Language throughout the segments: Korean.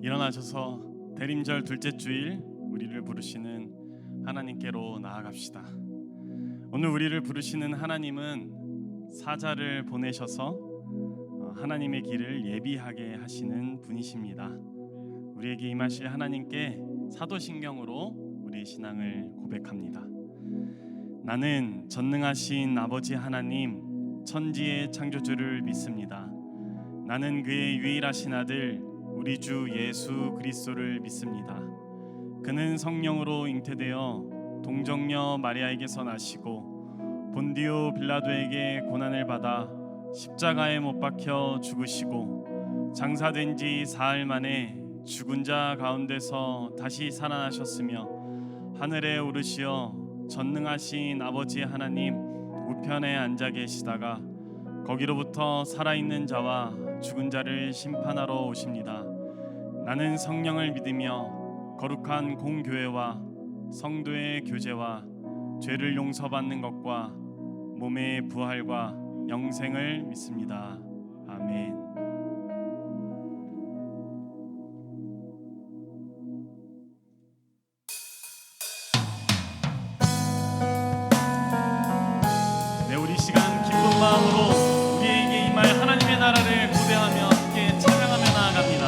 일어나셔서 대림절 둘째 주일 우리를 부르시는 하나님께로 나아갑시다. 오늘 우리를 부르시는 하나님은 사자를 보내셔서 하나님의 길을 예비하게 하시는 분이십니다. 우리에게 임하실 하나님께 사도신경으로 우리의 신앙을 고백합니다. 나는 전능하신 아버지 하나님, 천지의 창조주를 믿습니다. 나는 그의 유일하신 아들 우리 주 예수 그리스도를 믿습니다. 그는 성령으로 잉태되어 동정녀 마리아에게서 나시고 본디오 빌라도에게 고난을 받아 십자가에 못 박혀 죽으시고 장사된 지 사흘 만에 죽은 자 가운데서 다시 살아나셨으며 하늘에 오르시어 전능하신 아버지 하나님 우편에 앉아 계시다가 거기로부터 살아있는 자와 죽은 자를 심판하러 오십니다. 나는 성령을 믿으며 거룩한 공교회와 성도의 교제와 죄를 용서받는 것과 몸의 부활과 영생을 믿습니다. 아멘. 네, 우리 시간 기쁜 마음으로 우리에게 임할 하나님의 나라를 고대하며 함께 찬양하며 나아갑니다.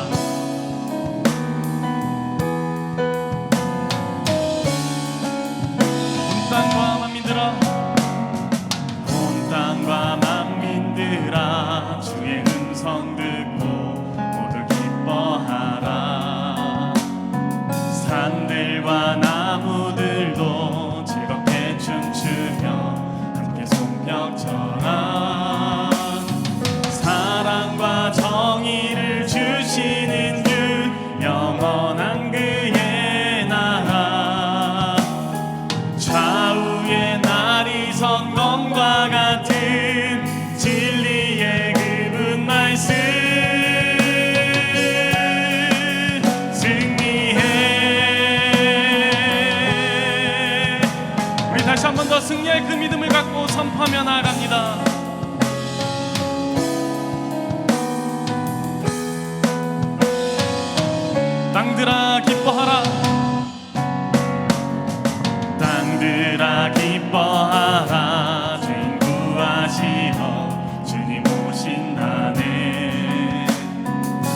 온 땅과 만민들아, 온 땅과 만민들아, 주의 음성 듣고 모두 기뻐하라. 산들과 나무들도 즐겁게 춤추며 함께 송벽쳐라. 사랑과 정의를 주시는 주, 영원한 그의 나라. 좌우의 날이 성검과 같은 진리의 그분 말씀 승리해. 우리 다시 한 번 더 승리할 그 믿음을 갖고 선포하며 나아갑니다. 땅들아 기뻐하라. 땅들아 기뻐하라. 주인 구하시러 주님 오신다네.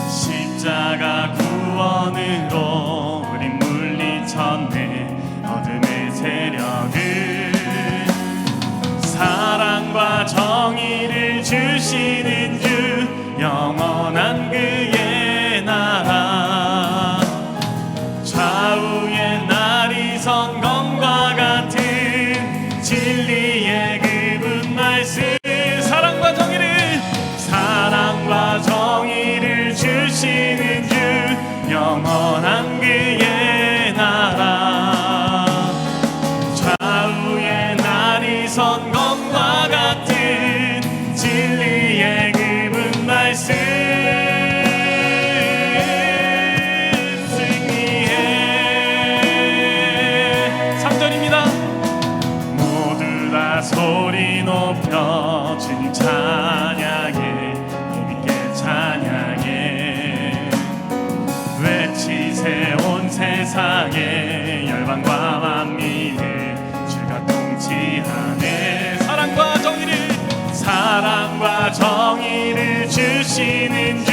십자가 구원으로 우린 물리쳤네. 어둠의 세력을 사랑과 정의를 주시는 주, 영원한 그의 나라. 좌우의 날이 성검과 같은 진리의 그분 말씀. 사랑과 정의를 주시는 주, 영원한 그의 나라. 좌우의 날이 성검과 같은 진리의 그분 말씀 소리 높여 주님 찬양해. 힘있게 찬양해. 외치세 온 세상에 열방과 만민을 주가 통치하네. 사랑과 정의를 주시는 주,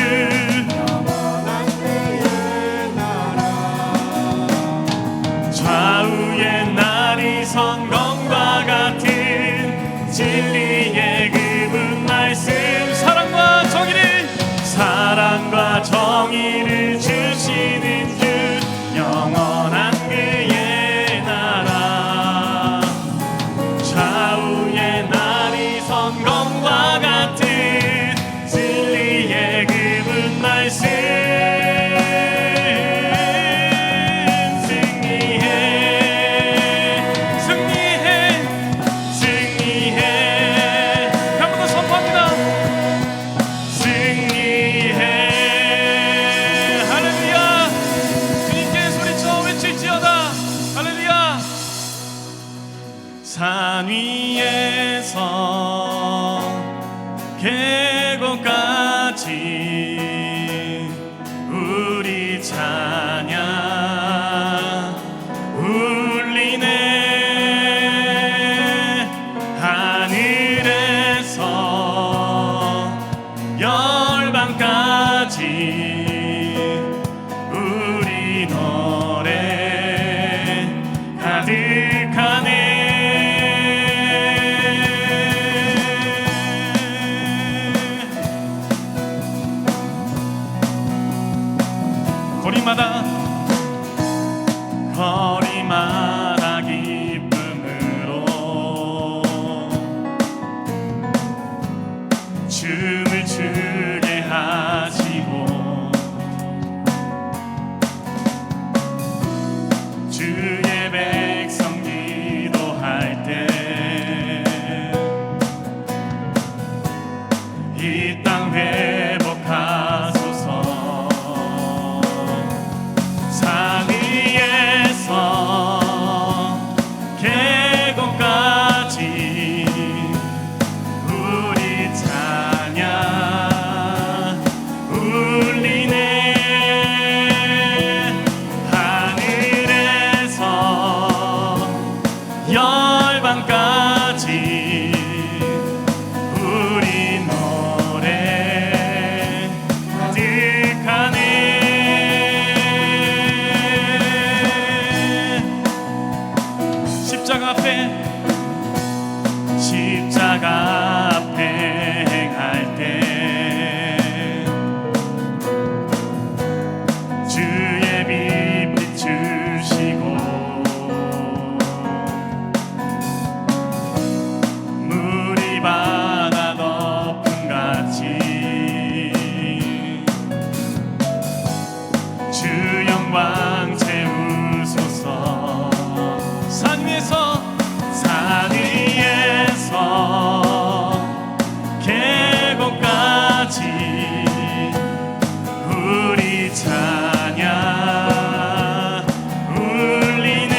영원한 그의 나라. 좌우의 날이 성검과 같은 진리의 그분 말씀. 사랑과 정의를 주시는 주, 영원한 그의 나라. 좌우의 날이 성검과 같은 진리의 그분 말씀 승리해. 거리마다 기쁨으로 춤을 추게 하시고 주의 백성 기도할 때 이 땅 회복하소서. 산 위에서 계곡까지 우리 찬양 울리네. 하늘에서 열방까지 우리 노래 가득하네. 십자가 앞에 행할 때 주의 빛 비추시고 물이 바다 덮음같이 주 영광 채우소서. 산 위에서 계곡까지 우리 찬양 울리네.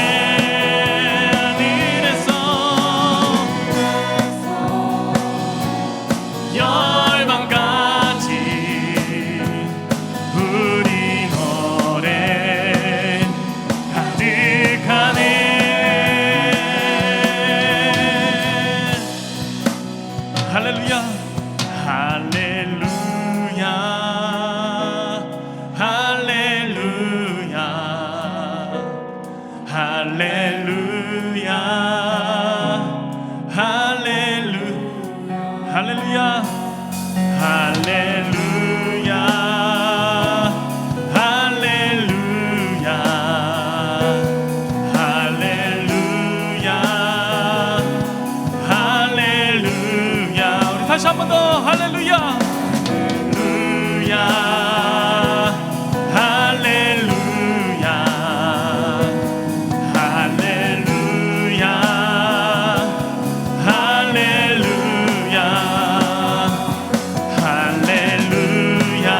하늘에서 열방까지 우리 노래 가득하네. 할렐루야 할렐루야 할렐루야 할렐루야 할렐루야 할렐루야 할렐루야 다시 한 번 더 할렐루야 할렐루야 할렐루야 할렐루야 할렐루야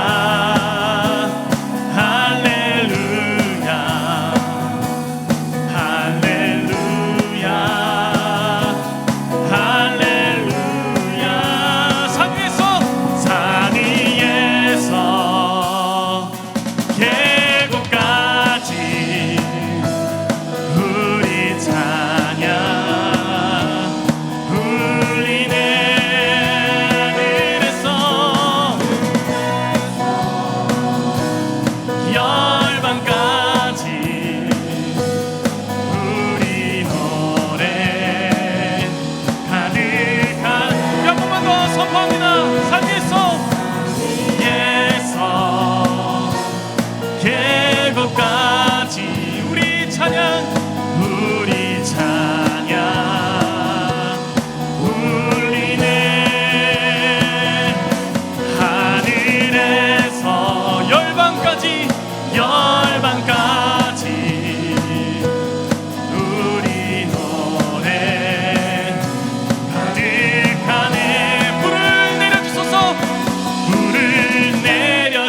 할렐루야 할렐루야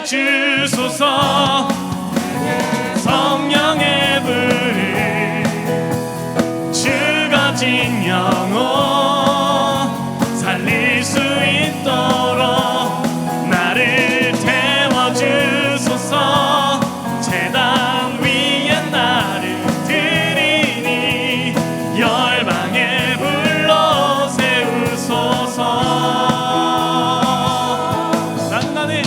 주소서. 성령의 불을 죽어진 영혼 살릴 수 있도록 나를 태워주소서. 제단 위에 나를 드리니 열방의 불로 세우소서. 나는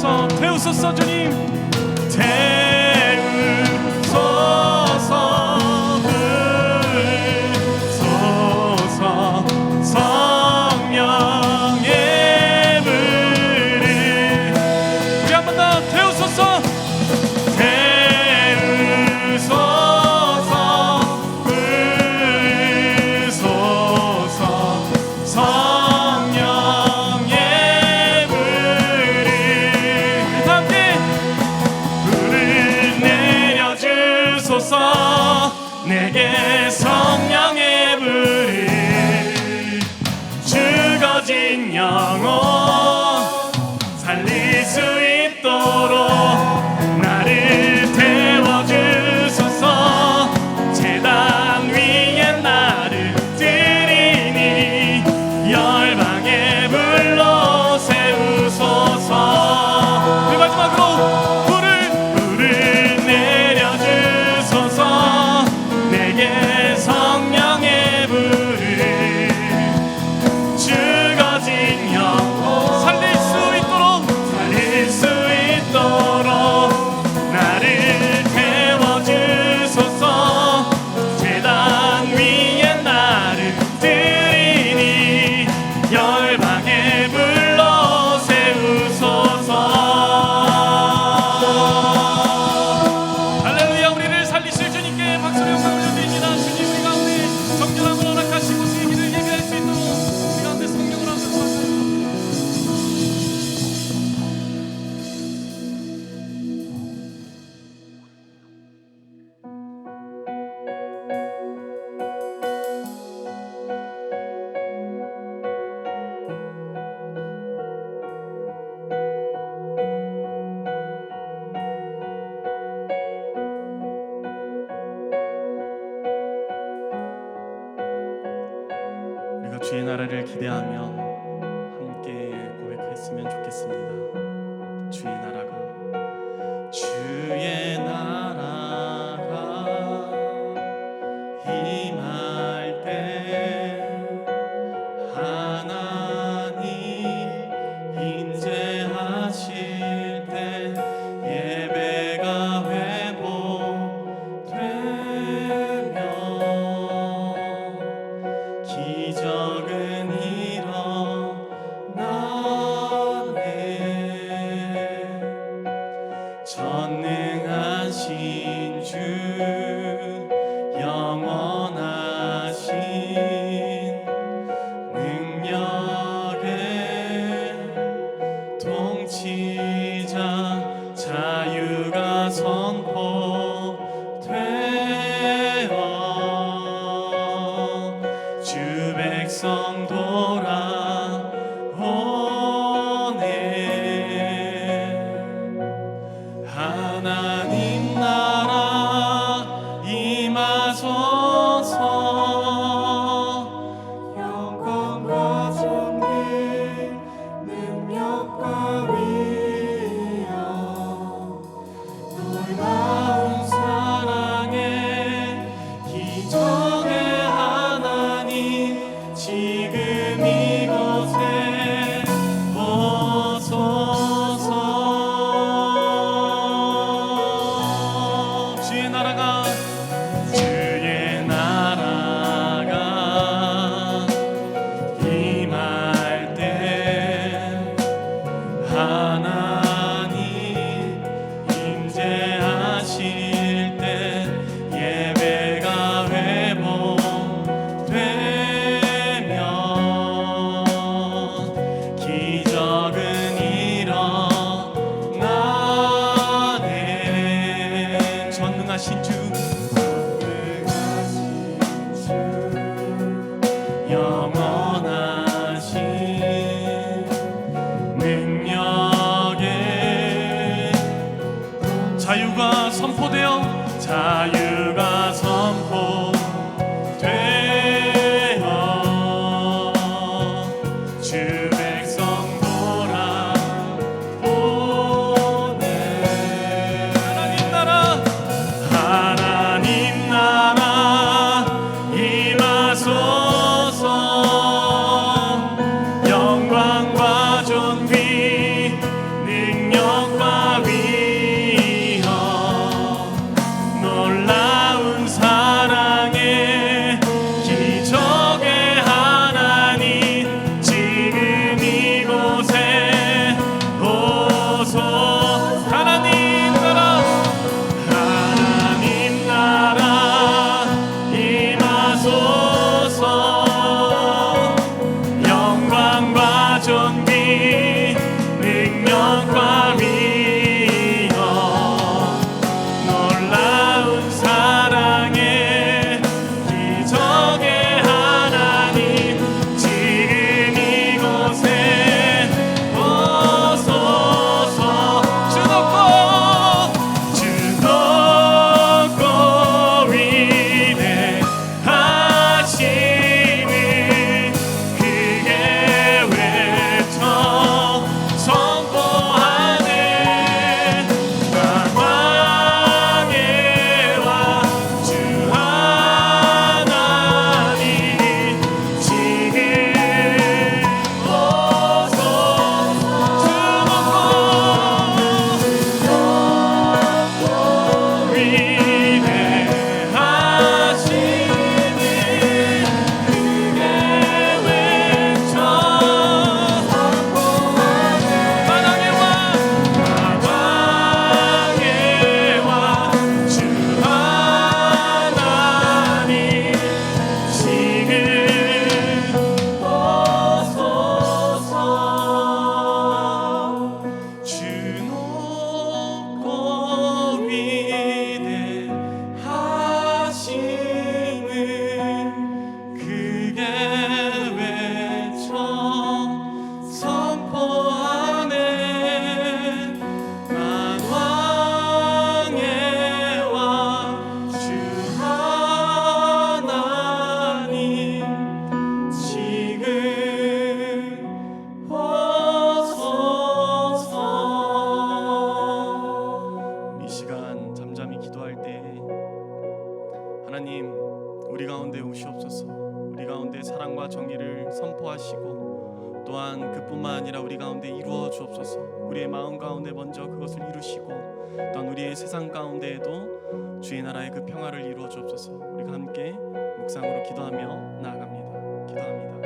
태우소서 태우소서 주님 태우소서 불소서 성령의 불을 우리 한 번 더 태우소서 태우소서 불소서 성령의 불을 다 함께 불을 내려주소서 내게 성령의 불을 죽어진 영혼 살릴 수 있도록 나를 태워주소서 제단 위에 나를 드리니 열방의 불로 세우소서 우리 마지막으로 불을 내려주소서 내게 성령의 불을 죽어진 영혼 살릴 수 있도록 나를 태워주소서 제단 위에 나를 드리니 열방의 불로 세우소서 할렐루야 우리를 살리실 주님께 박수를 영광 올려드립니다. 주님 우리 가운데 정결함을 허락하시고 새 길을 예비할 수 있도록 우리 가운데 성령으로 하소서. 우리가 주의 나라를 기대하며 함께 고백했으면 좋겠습니다. 주의 나라가 임할 때 하나님 인재하실 때 예배가 회복되며 기적은 일어나네 전능하신 주 영원하신 능력의 통치자 자유가 선포되어 주 백성 돌아오네 하나님 나라 임하소서 영광과 존귀 능력과 위엄 놀라운 사랑의 기적의 하나님 지금 이곳에 오소서 주의 나라가 임할 때 하나님 임재하실 때 예배가 회복되며 기적은 일어나네 전능하신 주 영원하신 능력의 자유가 선포되어 주 백성 돌아오네 하나님 나라 임하소서 영광과 존귀 능력 하나님, 우리 가운데 오시옵소서. 우리 가운데 사랑과 정의를 선포하시고 또한 그뿐만 아니라 우리 가운데 이루어 주옵소서. 우리의 마음 가운데 먼저 그것을 이루시고 또한 우리의 세상 가운데에도 주의 나라의 그 평화를 이루어 주옵소서. 우리가 함께 묵상으로 기도하며 나아갑니다. 기도합니다.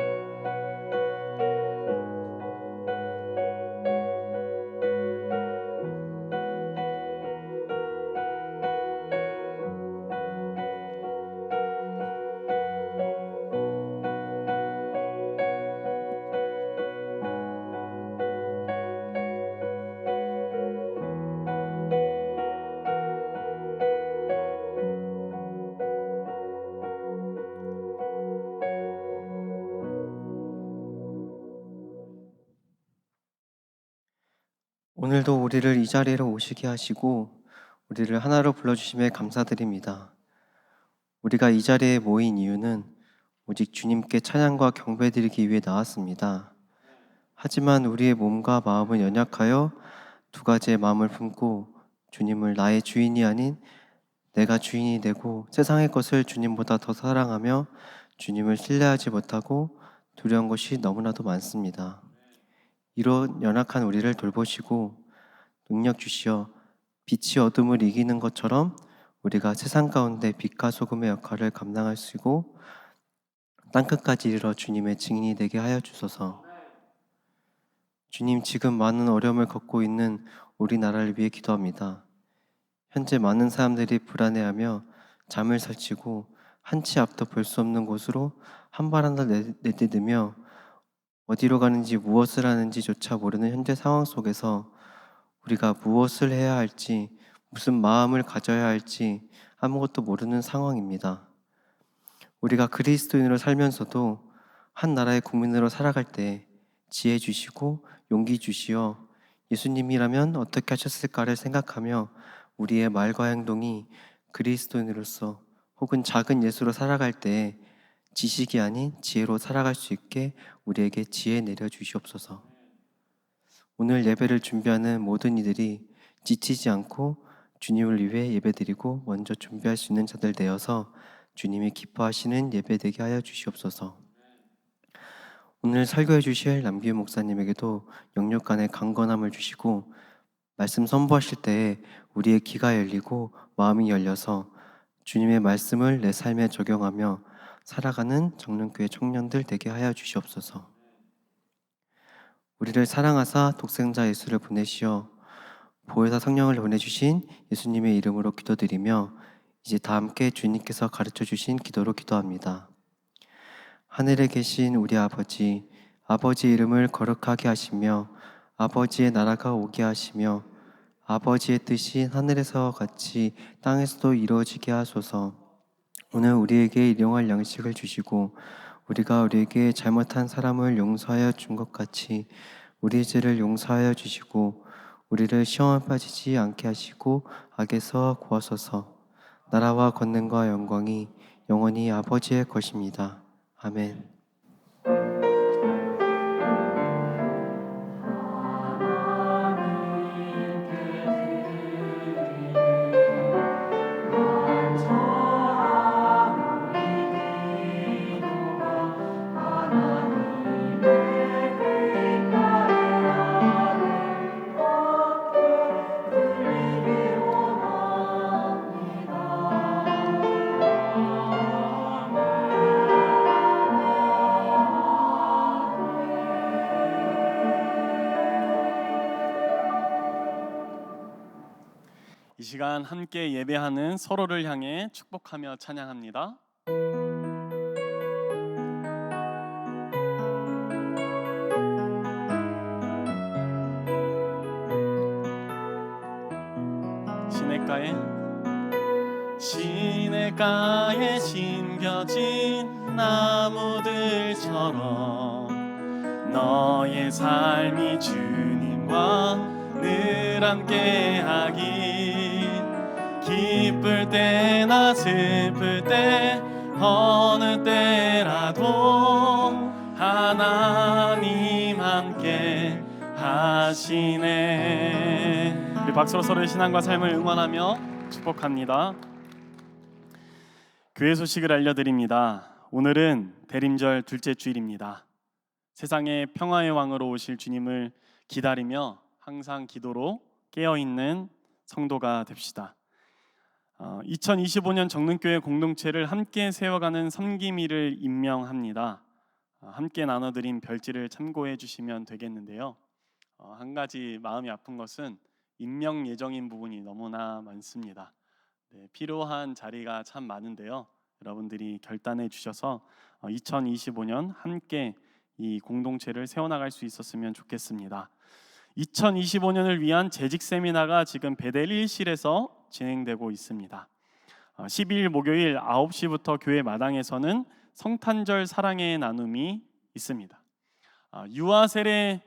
오늘도 우리를 이 자리로 오시게 하시고 우리를 하나로 불러주심에 감사드립니다. 우리가 이 자리에 모인 이유는 오직 주님께 찬양과 경배드리기 위해 나왔습니다. 하지만 우리의 몸과 마음은 연약하여 두 가지의 마음을 품고 주님을 나의 주인이 아닌 내가 주인이 되고 세상의 것을 주님보다 더 사랑하며 주님을 신뢰하지 못하고 두려운 것이 너무나도 많습니다. 이런 연약한 우리를 돌보시고 능력 주시어 빛이 어둠을 이기는 것처럼 우리가 세상 가운데 빛과 소금의 역할을 감당하시고 땅끝까지 이르러 주님의 증인이 되게 하여 주소서. 주님, 지금 많은 어려움을 겪고 있는 우리나라를 위해 기도합니다. 현재 많은 사람들이 불안해하며 잠을 설치고 한치 앞도 볼 수 없는 곳으로 한 발 한 발 내디디며 어디로 가는지 무엇을 하는지조차 모르는 현재 상황 속에서 우리가 무엇을 해야 할지, 무슨 마음을 가져야 할지 아무것도 모르는 상황입니다. 우리가 그리스도인으로 살면서도 한 나라의 국민으로 살아갈 때 지혜 주시고 용기 주시어 예수님이라면 어떻게 하셨을까를 생각하며 우리의 말과 행동이 그리스도인으로서 혹은 작은 예수로 살아갈 때 지식이 아닌 지혜로 살아갈 수 있게 우리에게 지혜 내려 주시옵소서. 오늘 예배를 준비하는 모든 이들이 지치지 않고 주님을 위해 예배드리고 먼저 준비할 수 있는 자들 되어서 주님이 기뻐하시는 예배 되게 하여 주시옵소서. 오늘 설교해 주실 남기훈 목사님에게도 영육간의 강건함을 주시고 말씀 선포하실 때에 우리의 귀가 열리고 마음이 열려서 주님의 말씀을 내 삶에 적용하며 살아가는 정령교회 청년들 되게 하여 주시옵소서. 우리를 사랑하사 독생자 예수를 보내시어 보혜사 성령을 보내주신 예수님의 이름으로 기도드리며 이제 다 함께 주님께서 가르쳐 주신 기도로 기도합니다. 하늘에 계신 우리 아버지, 아버지의 이름을 거룩하게 하시며 아버지의 나라가 오게 하시며 아버지의 뜻이 하늘에서 같이 땅에서도 이루어지게 하소서. 오늘 우리에게 일용할 양식을 주시고 우리가 우리에게 잘못한 사람을 용서하여 준 것 같이 우리 죄를 용서하여 주시고 우리를 시험에 빠지지 않게 하시고 악에서 구하소서. 나라와 권능과 영광이 영원히 아버지의 것입니다. 아멘. 이 시간 함께 예배하는 서로를 향해 축복하며 찬양합니다. 시냇가에 심겨진 나무들처럼 너의 삶이 주님과 늘 함께하기, 기쁠 때나 슬플 때 어느 때라도 하나님 함께 하시네. 우리 박수로 서로의 신앙과 삶을 응원하며 축복합니다. 교회 소식을 알려드립니다. 오늘은 대림절 둘째 주일입니다. 세상의 평화의 왕으로 오실 주님을 기다리며 항상 기도로 깨어있는 성도가 됩시다. 2025년 정릉교회 공동체를 함께 세워가는 섬김이를 임명합니다. 함께 나눠드린 별지를 참고해 주시면 되겠는데요. 한 가지 마음이 아픈 것은 임명 예정인 부분이 너무나 많습니다. 필요한 자리가 참 많은데요. 여러분들이 결단해 주셔서 2025년 함께 이 공동체를 세워나갈 수 있었으면 좋겠습니다. 2025년을 위한 재직 세미나가 지금 베델 1실에서 진행되고 있습니다. 12일 목요일 9시부터 교회 마당에서는 성탄절 사랑의 나눔이 있습니다. 유아 세례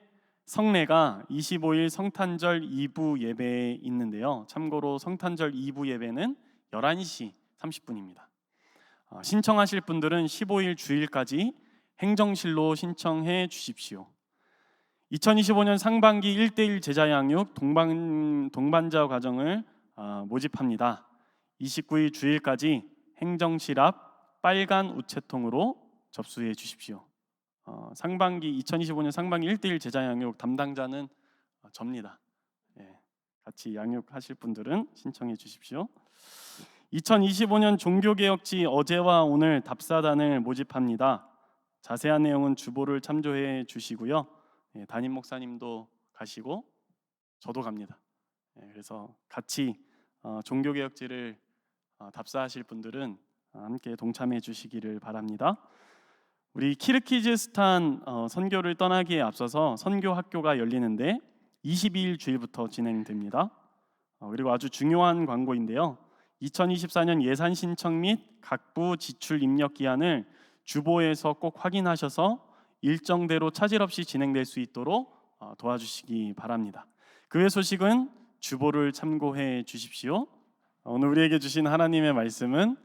성례가 25일 성탄절 2부 예배에 있는데요. 참고로 성탄절 2부 예배는 11시 30분입니다. 신청하실 분들은 15일 주일까지 행정실로 신청해 주십시오. 2025년 상반기 1:1 제자 양육 동반자 과정을 모집합니다. 29일 주일까지 행정실 앞 빨간 우체통으로 접수해 주십시오. 2025년 상반기 1:1 제자 양육 담당자는 접니다. 같이 양육하실 분들은 신청해 주십시오. 2025년 종교개혁지 어제와 오늘 답사단을 모집합니다. 자세한 내용은 주보를 참조해 주시고요. 담임 목사님도 가시고 저도 갑니다. 그래서 같이 종교개혁지를 답사하실 분들은 함께 동참해 주시기를 바랍니다. 우리 키르기즈스탄 선교를 떠나기에 앞서서 선교 학교가 열리는데 22일 주일부터 진행됩니다. 그리고 아주 중요한 광고인데요. 2024년 예산 신청 및 각부 지출 입력 기한을 주보에서 꼭 확인하셔서 일정대로 차질 없이 진행될 수 있도록 도와주시기 바랍니다. 그 외 소식은 주보를 참고해 주십시오. 오늘 우리에게 주신 하나님의 말씀은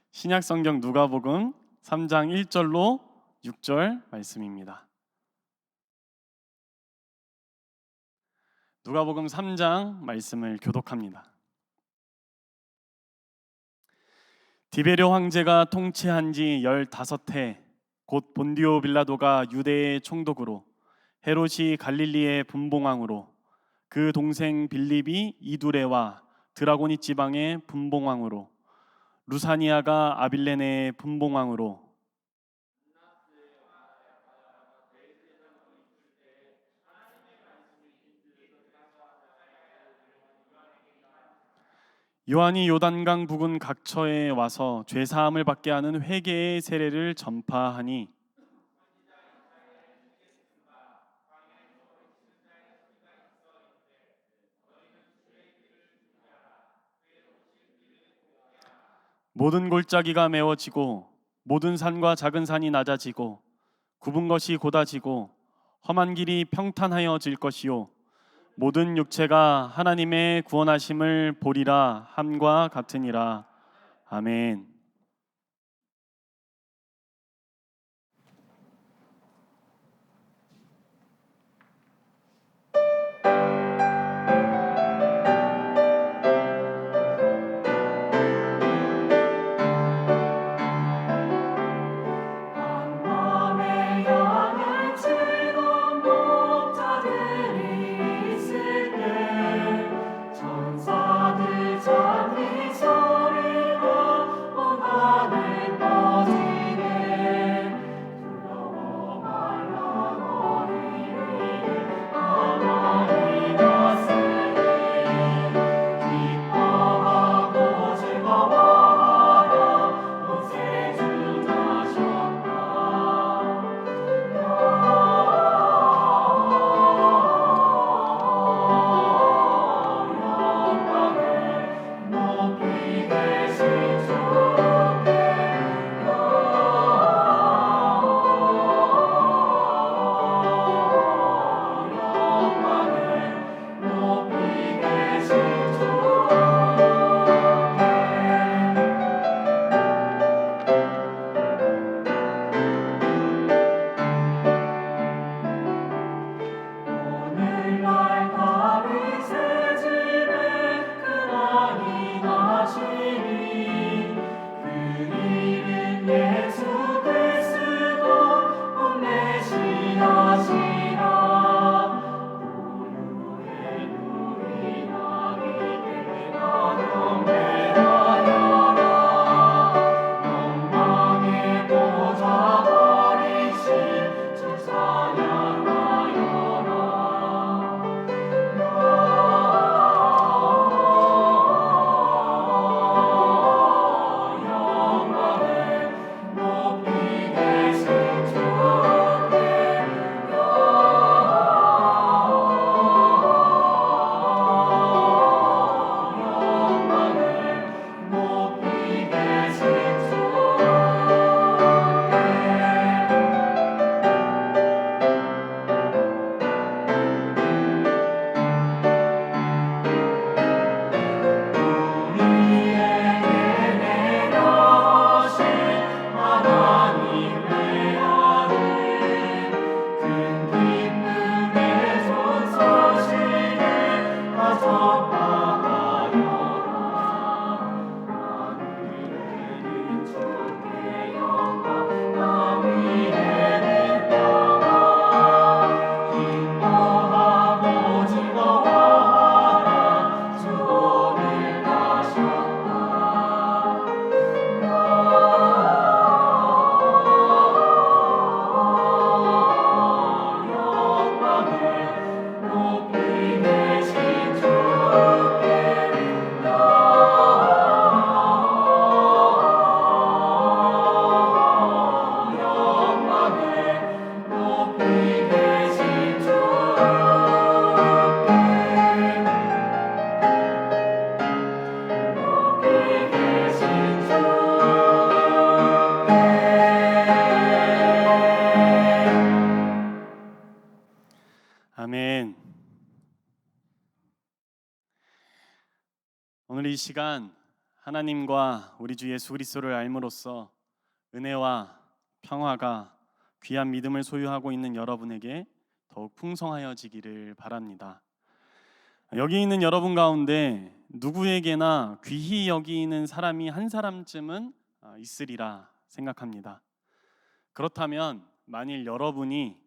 신약 성경 누가복음 3장 1절로 6절 말씀입니다. 누가복음 3장 말씀을 교독합니다. 디베료 황제가 통치한 지 15해 곧 본디오 빌라도가 유대의 총독으로 헤롯이 갈릴리의 분봉왕으로 그 동생 빌립이 이두레와 드라고니 지방의 분봉왕으로 루사니아가 아빌레네의 분봉왕으로 요한이 요단강 부근 각처에 와서 죄사함을 받게 하는 회개의 세례를 전파하니 모든 골짜기가 메워지고 모든 산과 작은 산이 낮아지고 굽은 것이 곧아지고 험한 길이 평탄하여질 것이요 모든 육체가 하나님의 구원하심을 보리라 함과 같으니라. 아멘. 천사들 찬미 소리가 오늘 이 시간 하나님과 우리 주 예수 그리스도를 알므로써 은혜와 평화가 귀한 믿음을 소유하고 있는 여러분에게 더욱 풍성하여지기를 바랍니다. 여기 있는 여러분 가운데 누구에게나 귀히 여기는 사람이 한 사람쯤은 있으리라 생각합니다. 그렇다면 만일 여러분이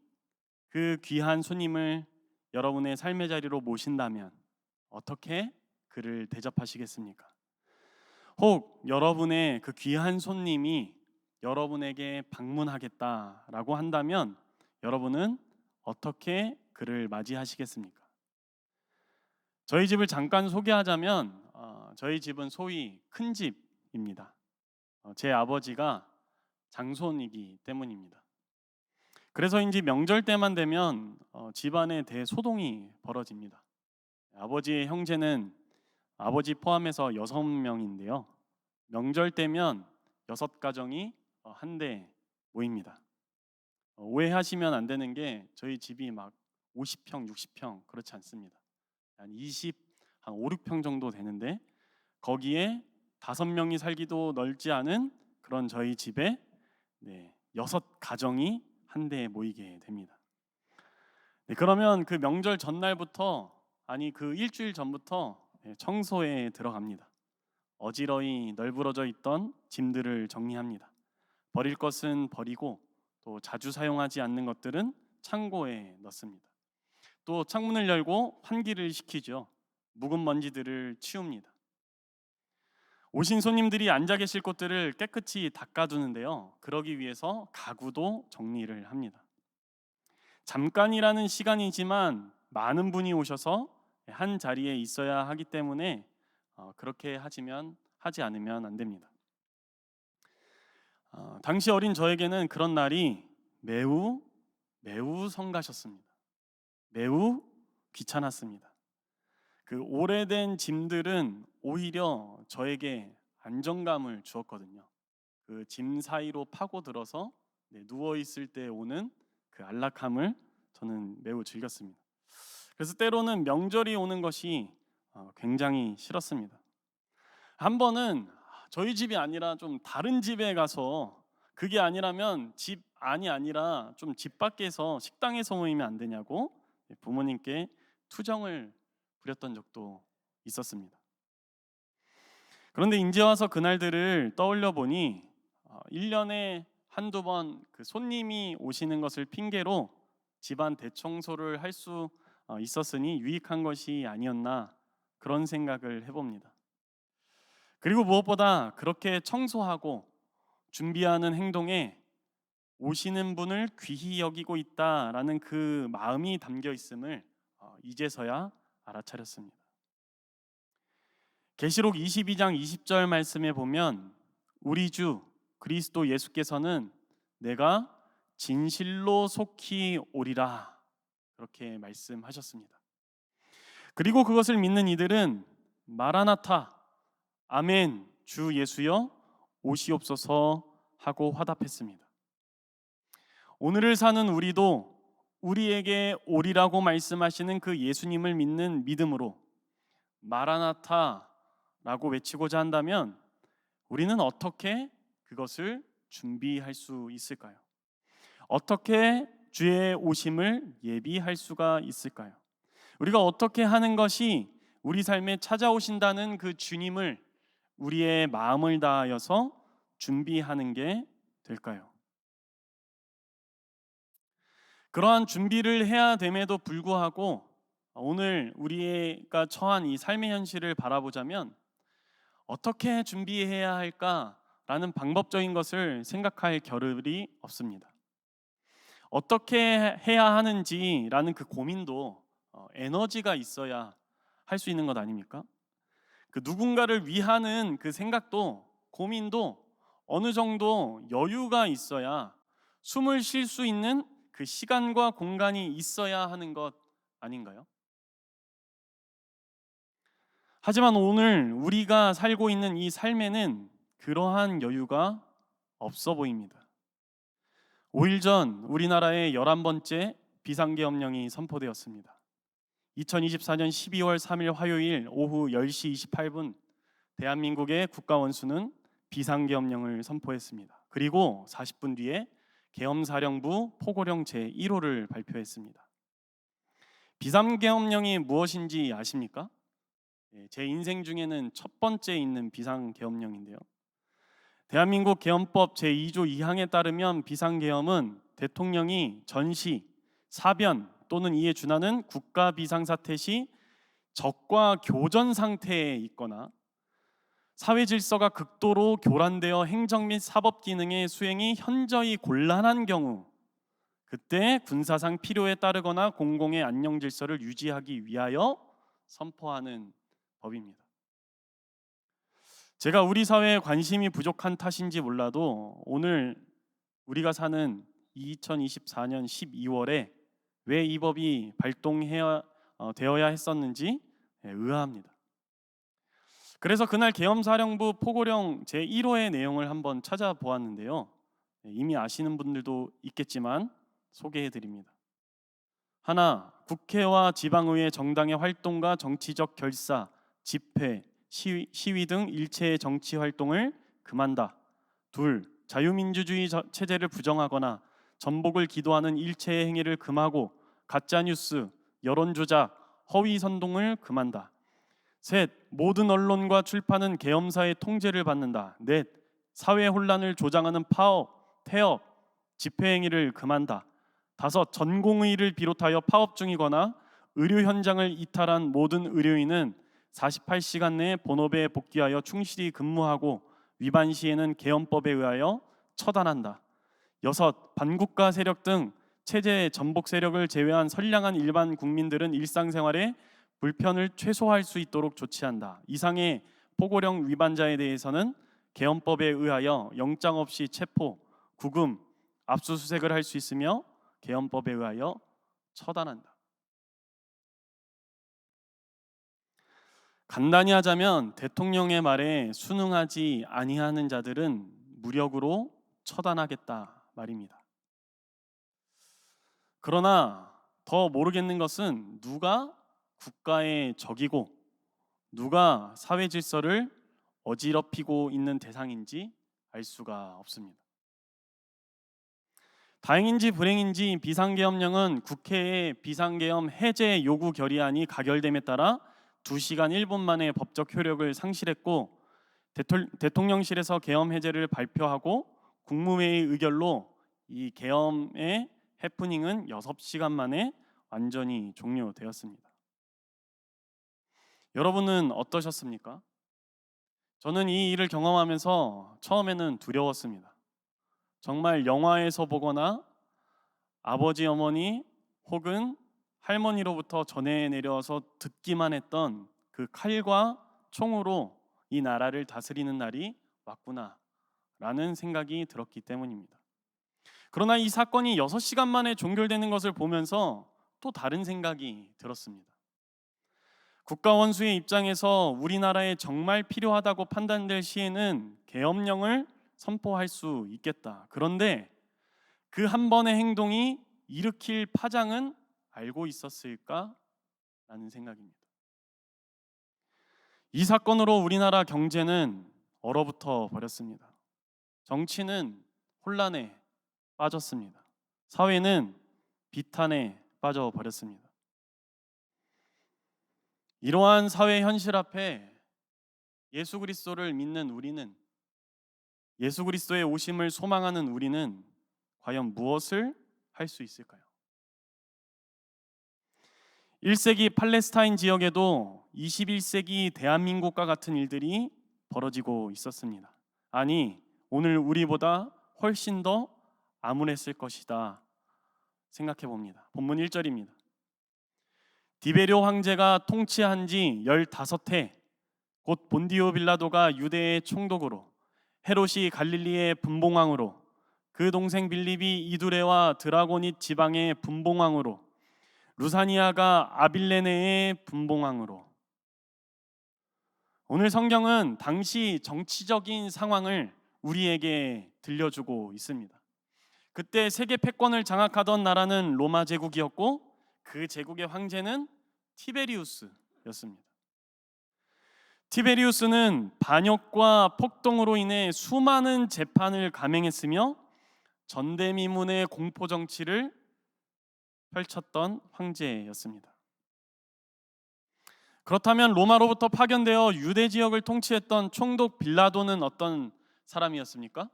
그 귀한 손님을 여러분의 삶의 자리로 모신다면 어떻게 그를 대접하시겠습니까? 혹 여러분의 그 귀한 손님이 여러분에게 방문하겠다라고 한다면 여러분은 어떻게 그를 맞이하시겠습니까? 저희 집을 잠깐 소개하자면 저희 집은 소위 큰 집입니다. 제 아버지가 장손이기 때문입니다. 그래서인지 명절 때만 되면 집안에 대소동이 벌어집니다. 아버지의 형제는 아버지 포함해서 6명인데요. 명절 때면 6가정이 한데 모입니다. 오해하시면 안 되는 게 저희 집이 막 50평, 60평 그렇지 않습니다. 한 5, 6평 정도 되는데 거기에 5명이 살기도 넓지 않은 그런 저희 집에 6가정이 한데 모이게 됩니다. 그러면 그 명절 전날부터 아니 그 일주일 전부터 청소에 들어갑니다. 어지러이 널브러져 있던 짐들을 정리합니다. 버릴 것은 버리고 또 자주 사용하지 않는 것들은 창고에 넣습니다. 또 창문을 열고 환기를 시키죠. 묵은 먼지들을 치웁니다. 오신 손님들이 앉아 계실 곳들을 깨끗이 닦아두는데요. 그러기 위해서 가구도 정리를 합니다. 잠깐이라는 시간이지만 많은 분이 오셔서 한 자리에 있어야 하기 때문에 그렇게 하지 않으면 안 됩니다. 당시 어린 저에게는 그런 날이 매우 성가셨습니다. 매우 귀찮았습니다. 그 오래된 짐들은 오히려 저에게 안정감을 주었거든요. 그 짐 사이로 파고들어서 누워 있을 때 오는 그 안락함을 저는 매우 즐겼습니다. 그래서 때로는 명절이 오는 것이 굉장히 싫었습니다. 한 번은 저희 집이 아니라 좀 다른 집에 가서 그게 아니라면 집 안이 아니라 좀 집 밖에서 식당에서 모이면 안 되냐고 부모님께 투정을 부렸던 적도 있었습니다. 그런데 이제 와서 그날들을 떠올려 보니 1년에 한두 번 그 손님이 오시는 것을 핑계로 집안 대청소를 할 수 있었으니 유익한 것이 아니었나 그런 생각을 해봅니다. 그리고 무엇보다 그렇게 청소하고 준비하는 행동에 오시는 분을 귀히 여기고 있다라는 그 마음이 담겨 있음을 이제서야 알아차렸습니다. 계시록 22장 20절 말씀에 보면 우리 주 그리스도 예수께서는 내가 진실로 속히 오리라 그렇게 말씀하셨습니다. 그리고 그것을 믿는 이들은 마라나타 아멘 주 예수여 오시옵소서 하고 화답했습니다. 오늘을 사는 우리도 우리에게 오리라고 말씀하시는 그 예수님을 믿는 믿음으로 마라나타라고 외치고자 한다면 우리는 어떻게 그것을 준비할 수 있을까요? 어떻게 주의 오심을 예비할 수가 있을까요? 우리가 어떻게 하는 것이 우리 삶에 찾아오신다는 그 주님을 우리의 마음을 다하여서 준비하는 게 될까요? 그러한 준비를 해야 됨에도 불구하고 오늘 우리가 처한 이 삶의 현실을 바라보자면 어떻게 준비해야 할까라는 방법적인 것을 생각할 겨를이 없습니다. 어떻게 해야 하는지라는 그 고민도 에너지가 있어야 할 수 있는 것 아닙니까? 그 누군가를 위하는 그 생각도 고민도 어느 정도 여유가 있어야 숨을 쉴 수 있는 그 시간과 공간이 있어야 하는 것 아닌가요? 하지만 오늘 우리가 살고 있는 이 삶에는 그러한 여유가 없어 보입니다. 5일 전 우리나라의 11번째 비상계엄령이 선포되었습니다. 2024년 12월 3일 화요일 오후 10시 28분 대한민국의 국가 원수는 비상계엄령을 선포했습니다. 그리고 40분 뒤에 계엄사령부 포고령 제1호를 발표했습니다. 비상계엄령이 무엇인지 아십니까? 제 인생 중에는 첫 번째 있는 비상계엄령인데요. 대한민국 계엄법 제2조 2항에 따르면 비상계엄은 대통령이 전시, 사변 또는 이에 준하는 국가 비상사태 시 적과 교전 상태에 있거나 사회 질서가 극도로 교란되어 행정 및 사법 기능의 수행이 현저히 곤란한 경우, 그때 군사상 필요에 따르거나 공공의 안녕 질서를 유지하기 위하여 선포하는 법입니다. 제가 우리 사회에 관심이 부족한 탓인지 몰라도 오늘 우리가 사는 2024년 12월에 왜 이 법이 되어야 했었는지 의아합니다. 그래서 그날 계엄사령부 포고령 제1호의 내용을 한번 찾아보았는데요. 이미 아시는 분들도 있겠지만 소개해드립니다. 하나, 국회와 지방의회 정당의 활동과 정치적 결사, 집회, 시위 등 일체의 정치 활동을 금한다. 둘, 자유민주주의 체제를 부정하거나 전복을 기도하는 일체의 행위를 금하고 가짜뉴스, 여론조작, 허위선동을 금한다. 셋, 모든 언론과 출판은 계엄사의 통제를 받는다. 넷, 사회 혼란을 조장하는 파업, 태업, 집회 행위를 금한다. 다섯, 전공의를 비롯하여 파업 중이거나 의료 현장을 이탈한 모든 의료인은 48시간 내에 본업에 복귀하여 충실히 근무하고 위반 시에는 계엄법에 의하여 처단한다. 여섯, 반국가 세력 등 체제 전복 세력을 제외한 선량한 일반 국민들은 일상생활에 불편을 최소화할 수 있도록 조치한다. 이상의 포고령 위반자에 대해서는 계엄법에 의하여 영장 없이 체포, 구금, 압수수색을 할 수 있으며 계엄법에 의하여 처단한다. 간단히 하자면 대통령의 말에 순응하지 아니하는 자들은 무력으로 처단하겠다 말입니다. 그러나 더 모르겠는 것은 누가 국가의 적이고 누가 사회 질서를 어지럽히고 있는 대상인지 알 수가 없습니다. 다행인지 불행인지 비상계엄령은 국회의 비상계엄 해제 요구 결의안이 가결됨에 따라 2시간 1분 만에 법적 효력을 상실했고 대통령실에서 계엄 해제를 발표하고 국무회의 의결로 이 계엄의 해프닝은 6시간 만에 완전히 종료되었습니다. 여러분은 어떠셨습니까? 저는 이 일을 경험하면서 처음에는 두려웠습니다. 정말 영화에서 보거나 아버지, 어머니 혹은 할머니로부터 전해 내려와서 듣기만 했던 그 칼과 총으로 이 나라를 다스리는 날이 왔구나 라는 생각이 들었기 때문입니다. 그러나 이 사건이 6시간 만에 종결되는 것을 보면서 또 다른 생각이 들었습니다. 국가 원수의 입장에서 우리나라에 정말 필요하다고 판단될 시에는 계엄령을 선포할 수 있겠다. 그런데 그 한 번의 행동이 일으킬 파장은 알고 있었을까? 라는 생각입니다. 이 사건으로 우리나라 경제는 얼어붙어 버렸습니다. 정치는 혼란에 빠졌습니다. 사회는 비탄에 빠져 버렸습니다. 이러한 사회 현실 앞에 예수 그리스도를 믿는 우리는, 예수 그리스도의 오심을 소망하는 우리는 과연 무엇을 할 수 있을까요? 1세기 팔레스타인 지역에도 21세기 대한민국과 같은 일들이 벌어지고 있었습니다. 아니, 오늘 우리보다 훨씬 더 암울했을 것이다 생각해 봅니다. 본문 1절입니다. 디베료 황제가 통치한 지 15해, 곧 본디오 빌라도가 유대의 총독으로, 헤롯이 갈릴리의 분봉왕으로, 그 동생 빌립이 이두레와 드라고닛 지방의 분봉왕으로, 루사니아가 아빌레네의 분봉왕으로. 오늘 성경은 당시 정치적인 상황을 우리에게 들려주고 있습니다. 그때 세계 패권을 장악하던 나라는 로마 제국이었고 그 제국의 황제는 티베리우스였습니다. 티베리우스는 반역과 폭동으로 인해 수많은 재판을 감행했으며 전대미문의 공포 정치를 펼쳤던 황제였습니다. 그렇다면 로마로부터 파견되어 유대 지역을 통치했던 총독 빌라도는 어떤 사람이었습니까?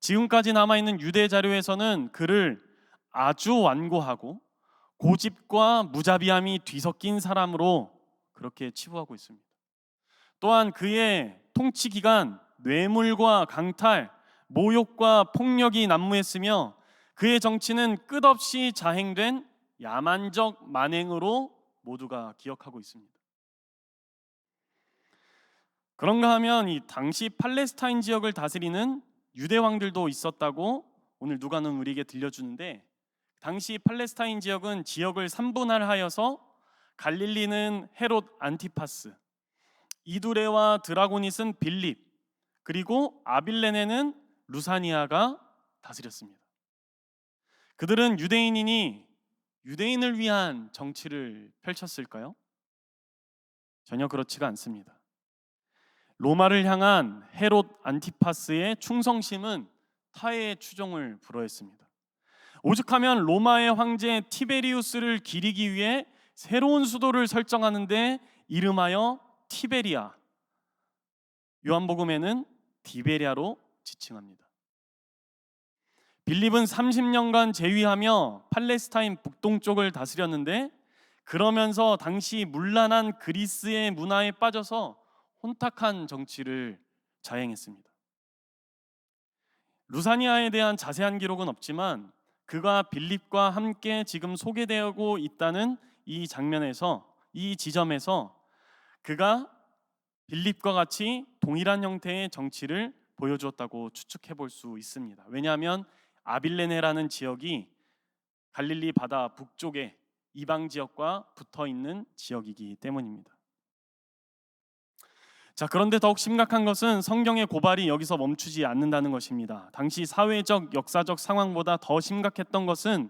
지금까지 남아있는 유대 자료에서는 그를 아주 완고하고 고집과 무자비함이 뒤섞인 사람으로 그렇게 치부하고 있습니다. 또한 그의 통치 기간 뇌물과 강탈, 모욕과 폭력이 난무했으며 그의 정치는 끝없이 자행된 야만적 만행으로 모두가 기억하고 있습니다. 그런가 하면 이 당시 팔레스타인 지역을 다스리는 유대 왕들도 있었다고 오늘 누가는 우리에게 들려주는데, 당시 팔레스타인 지역은 지역을 3분할하여서 갈릴리는 헤롯 안티파스, 이두레와 드라고니스는 빌립, 그리고 아빌레네는 루사니아가 다스렸습니다. 그들은 유대인이니 유대인을 위한 정치를 펼쳤을까요? 전혀 그렇지가 않습니다. 로마를 향한 헤롯 안티파스의 충성심은 타의 추종을 불허했습니다. 오죽하면 로마의 황제 티베리우스를 기리기 위해 새로운 수도를 설정하는데 이름하여 티베리아, 요한복음에는 디베리아로 지칭합니다. 빌립은 30년간 재위하며 팔레스타인 북동쪽을 다스렸는데, 그러면서 당시 문란한 그리스의 문화에 빠져서 혼탁한 정치를 자행했습니다. 루사니아에 대한 자세한 기록은 없지만 그가 빌립과 함께 지금 소개되고 있다는 이 장면에서, 이 지점에서 그가 빌립과 같이 동일한 형태의 정치를 보여주었다고 추측해 볼 수 있습니다. 왜냐하면 아빌레네라는 지역이 갈릴리 바다 북쪽에 이방 지역과 붙어 있는 지역이기 때문입니다. 자, 그런데 더욱 심각한 것은 성경의 고발이 여기서 멈추지 않는다는 것입니다. 당시 사회적, 역사적 상황보다 더 심각했던 것은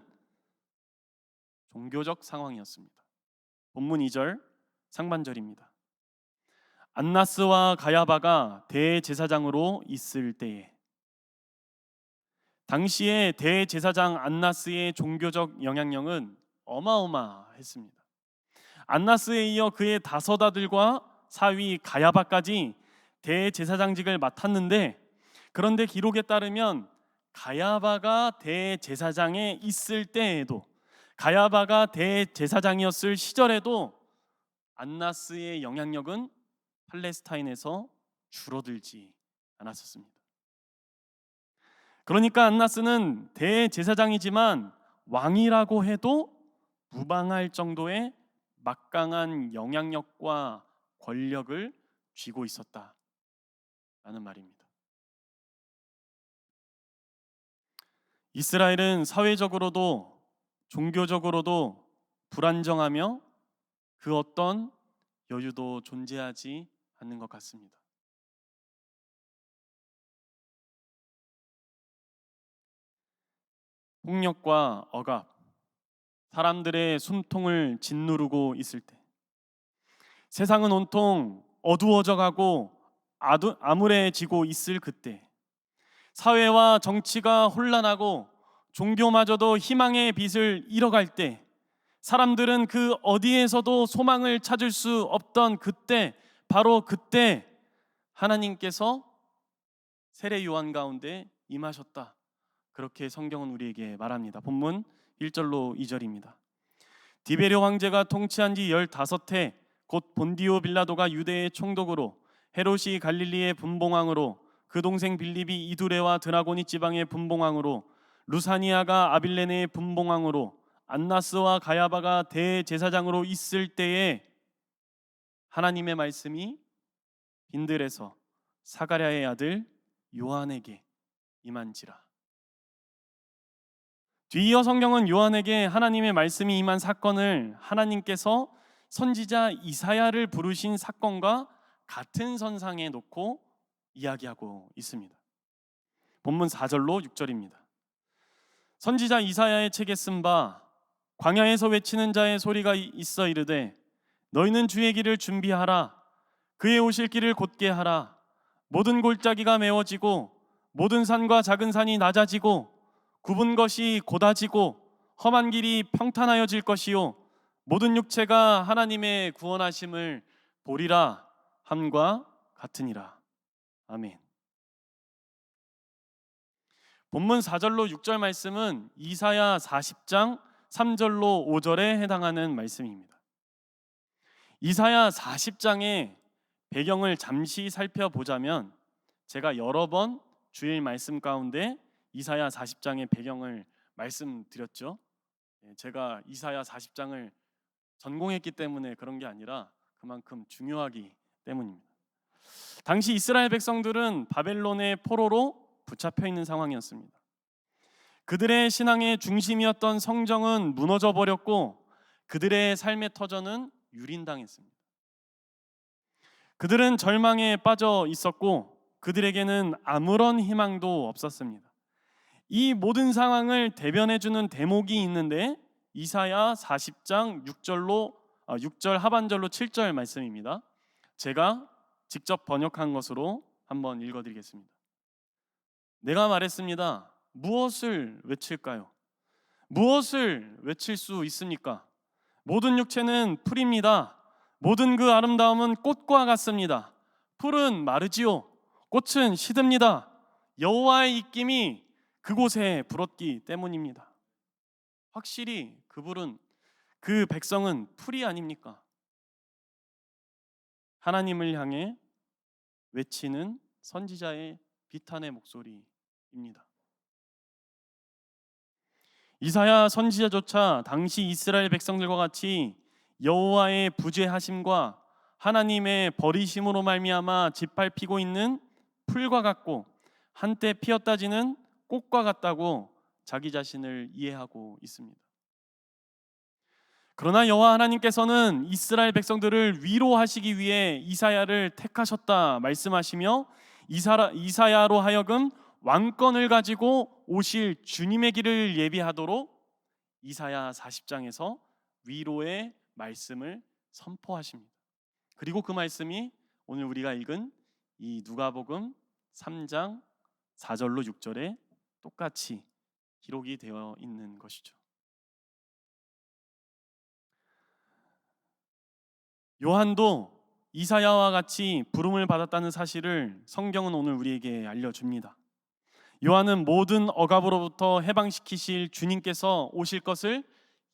종교적 상황이었습니다. 본문 2절 상반절입니다. 안나스와 가야바가 대제사장으로 있을 때에, 당시에 대제사장 안나스의 종교적 영향력은 어마어마했습니다. 안나스에 이어 그의 다섯 아들과 사위 가야바까지 대제사장직을 맡았는데, 그런데 기록에 따르면 가야바가 대제사장에 있을 때에도, 가야바가 대제사장이었을 시절에도 안나스의 영향력은 팔레스타인에서 줄어들지 않았었습니다. 그러니까 안나스는 대제사장이지만 왕이라고 해도 무방할 정도의 막강한 영향력과 권력을 쥐고 있었다라는 말입니다. 이스라엘은 사회적으로도 종교적으로도 불안정하며 그 어떤 여유도 존재하지 않는 것 같습니다. 폭력과 억압, 사람들의 숨통을 짓누르고 있을 때, 세상은 온통 어두워져 가고 암울해지고 있을 그때, 사회와 정치가 혼란하고 종교마저도 희망의 빛을 잃어갈 때, 사람들은 그 어디에서도 소망을 찾을 수 없던 그때, 바로 그때 하나님께서 세례 요한 가운데 임하셨다, 그렇게 성경은 우리에게 말합니다. 본문 1절로 2절입니다. 디베rio 황제가 통치한 지 15해, 곧 본디오 빌라도가 유대의 총독으로, 헤롯이 갈릴리의 분봉왕으로, 그 동생 빌립이 이두레와 드라고니 지방의 분봉왕으로, 루사니아가 아빌레네의 분봉왕으로, 안나스와 가야바가 대제사장으로 있을 때에 하나님의 말씀이 빈들에서 사가랴의 아들 요한에게 임한지라. 뒤이어 성경은 요한에게 하나님의 말씀이 임한 사건을 하나님께서 선지자 이사야를 부르신 사건과 같은 선상에 놓고 이야기하고 있습니다. 본문 4절로 6절입니다. 선지자 이사야의 책에 쓴 바, 광야에서 외치는 자의 소리가 있어 이르되 너희는 주의 길을 준비하라, 그의 오실 길을 곧게 하라. 모든 골짜기가 메워지고 모든 산과 작은 산이 낮아지고 굽은 것이 곧아지고 험한 길이 평탄하여질 것이요 모든 육체가 하나님의 구원하심을 보리라 함과 같으니라. 아멘. 본문 4절로 6절 말씀은 이사야 40장 3절로 5절에 해당하는 말씀입니다. 이사야 40장의 배경을 잠시 살펴보자면, 제가 여러 번 주일 말씀 가운데 이사야 40장의 배경을 말씀드렸죠. 제가 이사야 40장을 전공했기 때문에 그런 게 아니라 그만큼 중요하기 때문입니다. 당시 이스라엘 백성들은 바벨론의 포로로 붙잡혀 있는 상황이었습니다. 그들의 신앙의 중심이었던 성정은 무너져 버렸고 그들의 삶의 터전은 유린당했습니다. 그들은 절망에 빠져 있었고 그들에게는 아무런 희망도 없었습니다. 이 모든 상황을 대변해 주는 대목이 있는데 이사야 40장 6절 하반절로 7절 말씀입니다. 제가 직접 번역한 것으로 한번 읽어드리겠습니다. 내가 말했습니다. 무엇을 외칠까요? 무엇을 외칠 수 있습니까? 모든 육체는 풀입니다. 모든 그 아름다움은 꽃과 같습니다. 풀은 마르지요, 꽃은 시듭니다. 여호와의 입김이 그곳에 불었기 때문입니다. 확실히 그 백성은 풀이 아닙니까? 하나님을 향해 외치는 선지자의 비탄의 목소리입니다. 이사야 선지자조차 당시 이스라엘 백성들과 같이 여호와의 부재하심과 하나님의 버리심으로 말미암아 짓밟히고 있는 풀과 같고 한때 피었다 지는 꽃과 같다고 자기 자신을 이해하고 있습니다. 그러나 여호와 하나님께서는 이스라엘 백성들을 위로하시기 위해 이사야를 택하셨다 말씀하시며 이사야로 하여금 왕권을 가지고 오실 주님의 길을 예비하도록 이사야 40장에서 위로의 말씀을 선포하십니다. 그리고 그 말씀이 오늘 우리가 읽은 이 누가복음 3장 4절로 6절에 똑같이 기록이 되어 있는 것이죠. 요한도 이사야와 같이 부름을 받았다는 사실을 성경은 오늘 우리에게 알려줍니다. 요한은 모든 억압으로부터 해방시키실 주님께서 오실 것을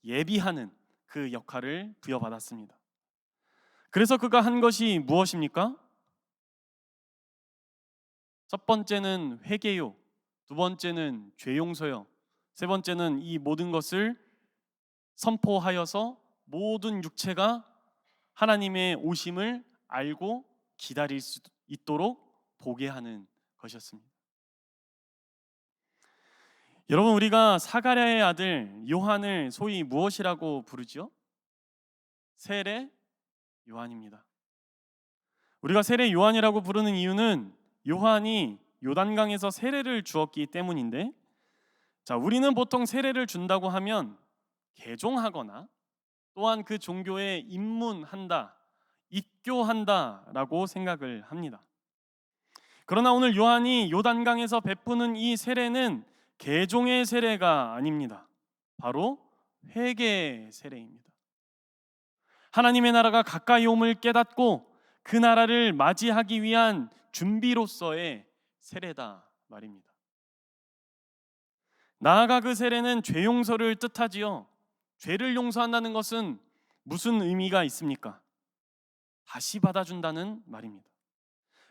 예비하는 그 역할을 부여받았습니다. 그래서 그가 한 것이 무엇입니까? 첫 번째는 회개요, 두 번째는 죄 용서요, 세 번째는 이 모든 것을 선포하여서 모든 육체가 하나님의 오심을 알고 기다릴 수 있도록 보게 하는 것이었습니다. 여러분, 우리가 사가랴의 아들 요한을 소위 무엇이라고 부르죠? 세례 요한입니다. 우리가 세례 요한이라고 부르는 이유는 요한이 요단강에서 세례를 주었기 때문인데, 우리는 보통 세례를 준다고 하면 개종하거나 또한 그 종교에 입문한다, 입교한다라고 생각을 합니다. 그러나 오늘 요한이 요단강에서 베푸는 이 세례는 개종의 세례가 아닙니다. 바로 회개의 세례입니다. 하나님의 나라가 가까이 옴을 깨닫고 그 나라를 맞이하기 위한 준비로서의 세례다 말입니다. 나아가 그 세례는 죄 용서를 뜻하지요. 죄를 용서한다는 것은 무슨 의미가 있습니까? 다시 받아준다는 말입니다.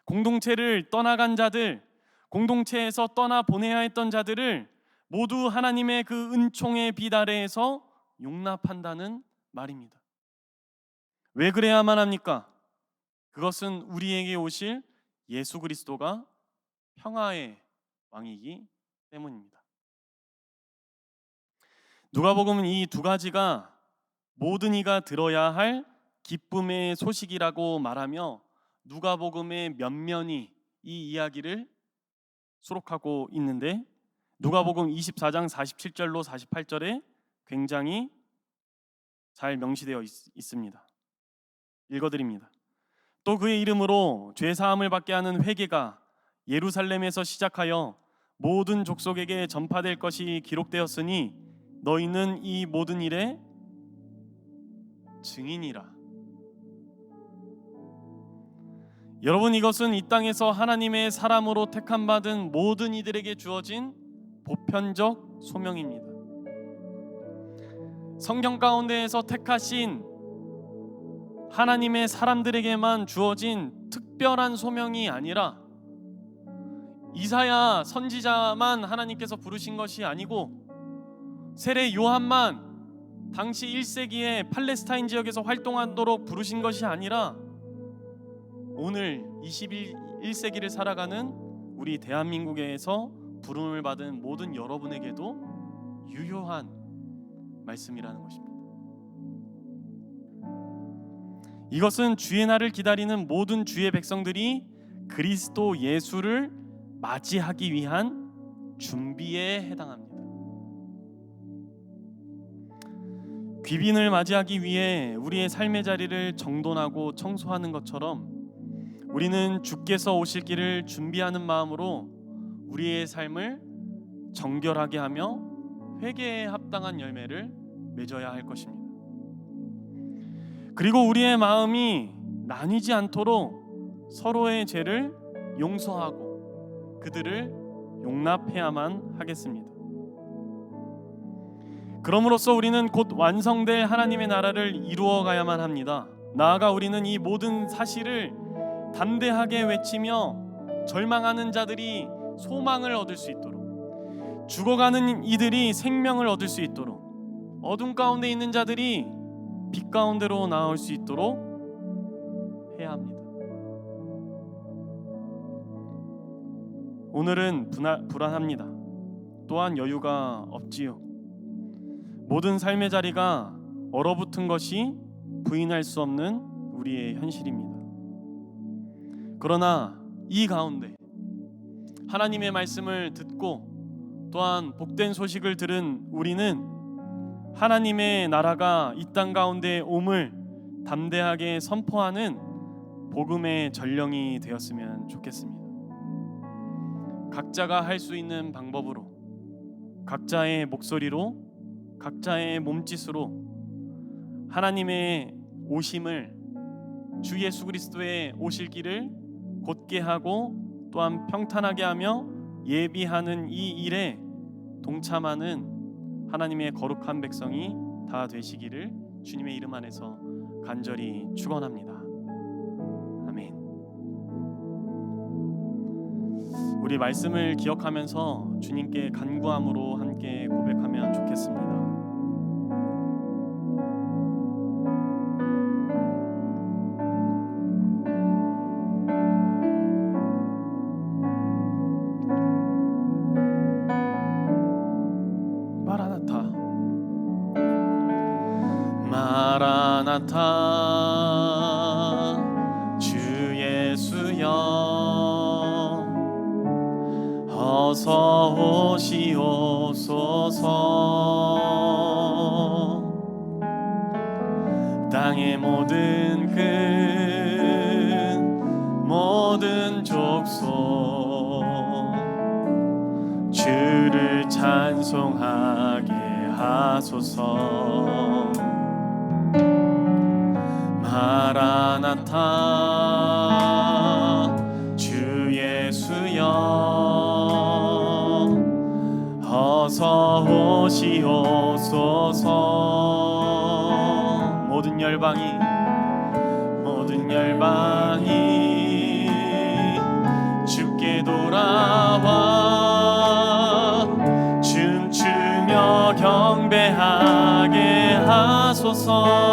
공동체를 떠나간 자들, 공동체에서 떠나 보내야 했던 자들을 모두 하나님의 그 은총의 빛 아래에서 용납한다는 말입니다. 왜 그래야만 합니까? 그것은 우리에게 오실 예수 그리스도가 평화의 왕이기 때문입니다. 누가복음은 이 두 가지가 모든 이가 들어야 할 기쁨의 소식이라고 말하며 누가복음의 면면이 이 이야기를 수록하고 있는데, 누가복음 24장 47절로 48절에 굉장히 잘 명시되어 있습니다. 읽어드립니다. 또 그의 이름으로 죄 사함을 받게 하는 회개가 예루살렘에서 시작하여 모든 족속에게 전파될 것이 기록되었으니 너희는 이 모든 일의 증인이라. 여러분, 이것은 이 땅에서 하나님의 사람으로 택함 받은 모든 이들에게 주어진 보편적 소명입니다. 성경 가운데에서 택하신 하나님의 사람들에게만 주어진 특별한 소명이 아니라 이사야 선지자만 하나님께서 부르신 것이 아니고 세례 요한만 당시 1세기에 팔레스타인 지역에서 활동하도록 부르신 것이 아니라 오늘 21세기를 살아가는 우리 대한민국에서 부름을 받은 모든 여러분에게도 유효한 말씀이라는 것입니다. 이것은 주의 날을 기다리는 모든 주의 백성들이 그리스도 예수를 맞이하기 위한 준비에 해당합니다. 귀빈을 맞이하기 위해 우리의 삶의 자리를 정돈하고 청소하는 것처럼 우리는 주께서 오실 길을 준비하는 마음으로 우리의 삶을 정결하게 하며 회개에 합당한 열매를 맺어야 할 것입니다. 그리고 우리의 마음이 나뉘지 않도록 서로의 죄를 용서하고 그들을 용납해야만 하겠습니다. 그럼으로써 우리는 곧 완성될 하나님의 나라를 이루어 가야만 합니다. 나아가 우리는 이 모든 사실을 담대하게 외치며 절망하는 자들이 소망을 얻을 수 있도록, 죽어가는 이들이 생명을 얻을 수 있도록, 어둠 가운데 있는 자들이 빛 가운데로 나올 수 있도록 해야 합니다. 오늘은 불안합니다. 또한 여유가 없지요. 모든 삶의 자리가 얼어붙은 것이 부인할 수 없는 우리의 현실입니다. 그러나 이 가운데 하나님의 말씀을 듣고 또한 복된 소식을 들은 우리는 하나님의 나라가 이 땅 가운데 옴을 담대하게 선포하는 복음의 전령이 되었으면 좋겠습니다. 각자가 할 수 있는 방법으로, 각자의 목소리로, 각자의 몸짓으로 하나님의 오심을, 주 예수 그리스도의 오실 길을 곧게 하고 또한 평탄하게 하며 예비하는 이 일에 동참하는 하나님의 거룩한 백성이 다 되시기를 주님의 이름 안에서 간절히 축원합니다. 아멘. 우리 말씀을 기억하면서 주님께 간구함으로 함께 고백하면 좋겠습니다. 마라나타 주 예수여 어서 오시옵소서. 땅의 모든 끝 모든 족속 주를 찬송하게 하소서. 마라나타 주 예수여 어서 오시옵소서. 모든 열방이 주께 돌아와 춤추며 경배하게 하소서.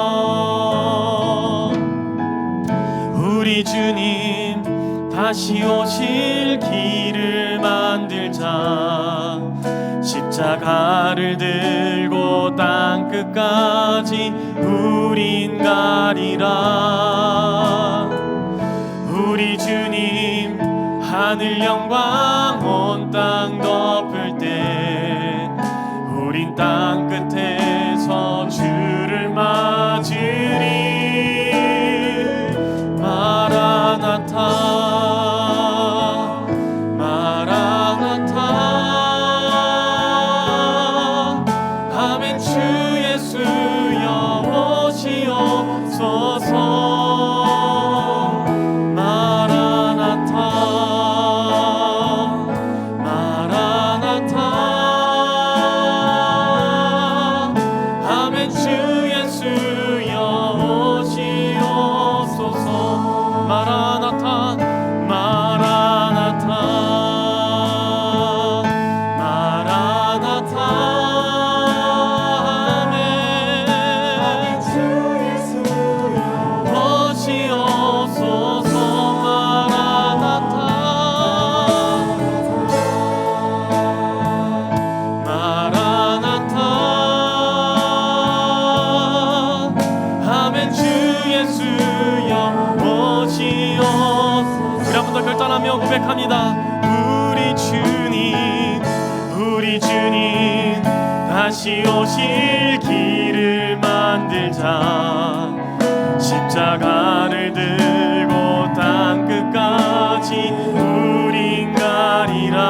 우리 주님 다시 오실 길을 만들자. 십자가를 들고 땅끝까지 우린 가리라. 우리 주님 하늘 영광 온 땅 덮을 때 우린 땅끝에서 주를 맞으리. 마라 더 결단하며 고백합니다. 우리 주님 다시 오실 길을 만들자. 십자가를 들고 땅 끝까지 우린 가리라.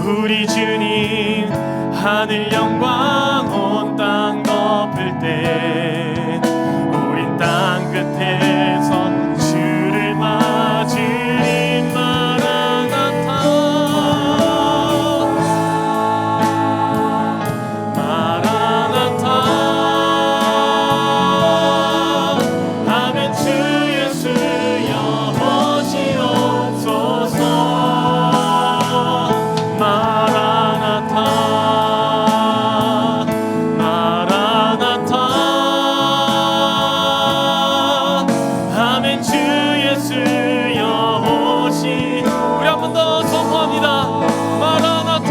우리 주님 하늘 영광 온 땅 덮을 때 우린 땅 끝에서 주를 맞으리. 마라나타 마라나타 하면 주 예수여 오시옵소서. 마라나타 마라나타 아멘. 주 예수여 오시. 우리 한 번 더 선포합니다. 마라나타